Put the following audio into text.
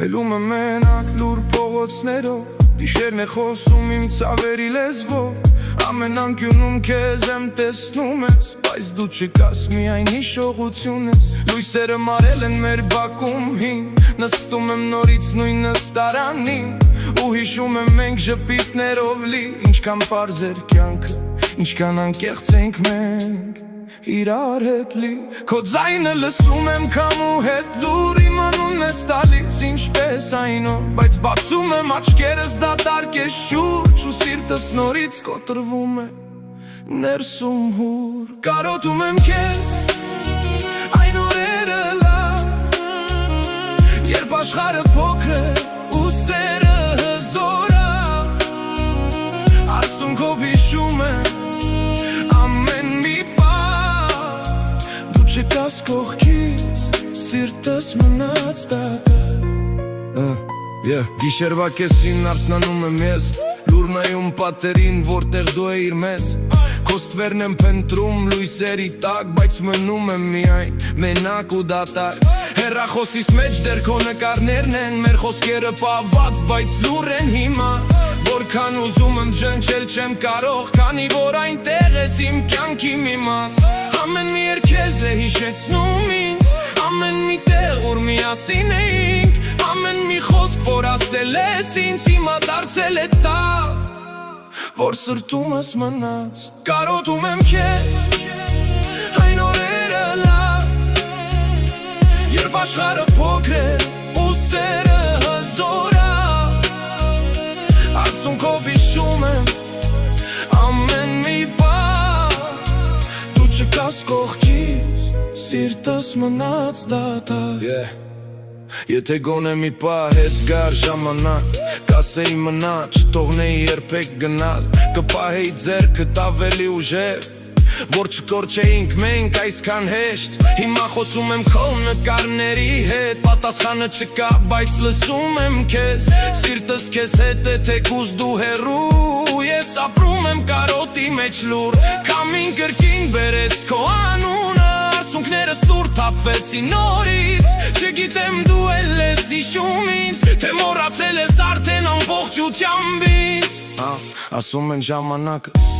Խելում եմ մենակ լուր փողոցներով, Գիշերն է խոսում իմ ցավերի լեզվով, Ամեն անկյունում քեզ եմ տեսնում ես, Բայց դու չկաս միայն հիշողություն ես, Լույսերը մարել են մեր բակում հին, Նստում եմ նորից նույն նստարանին, Ու հիշում եմ մենք ժպիտներով լի, Ինչքան պարզ էր կյանքը, ինչքան անկեղծ ենք մենք Իրար հետ լի, Քո ձայնը լսում եմ քամու հետ լուր, Իմ անունն ես տալիս ինչպես այն օր, Բայց բացում եմ աչքերս դատարկ է շուրջ, Ու սիրտս նորից կոտրվում է ներսում հուր Կարոտում եմ քեզ այն օրերը լավ, Երբ աշխարհը փոքր է ու սերը հզոր է, Արցունքով հիշում եմ Չկաս կողքիս, սիրտս մնաց դատարկ Գիշերվա կեսին արթնանում եմ ես, Լուր նայում պատերին, որտեղ դու էիր մեզ Քո ստվերն եմ փնտրում լույսերի տակ, Բայց մնում եմ միայն, մենակ ու դատարկ Հեռախոսիս մեջ դեռ քո նկարներն են, Մեր խոսքերը պահված, բայց լուր են հիմա Որքան ուզում եմ ջնջել չեմ կարող, Քանի որ այնտեղ ես իմ կյանքի մի մաս Ամեն մի երգեզ է հիշեցնում ինձ, Ամեն մի տեղ, որ միասին էինք, Ամեն մի խոսք, որ ասել ես ինձ, Հիմա դարձել է ցավ, որ սրտում ես մնաց Կարոտում եմ քեզ այն օրերը լավ, Երբ աշխարհը փոքր է ու սերը հզոր է, Արցունքով հիշում եմ ամեն մի բան Դու չկաս կողքիս, սիրտս մնաց դատարկ Եթե գոնե մի պահ հետ գար ժամանակ, Կասեի մնա, չթողնեի երբեք գնալ Կպահեի ձեռքդ ավելի ուժեղ, Որ չկորչեինք մենք այսքան հեշտ Հիմա խոսում եմ քո նկարների հետ Պատասխանը չկա, բայց լսում եմ քեզ Սիրտս քեզ հետ է թեկուզ դու հեռու Ես ապրում եմ կարոտի մեջ լուր Քամին կրկին բերես քո անունը Արցունքներս լուր թափվեցին նորից Չգիտեմ դու էլ ես հիշում ինձ Թե մոռացել ես արդեն ամբողջությամբ ինձ Ասում են ժամանակը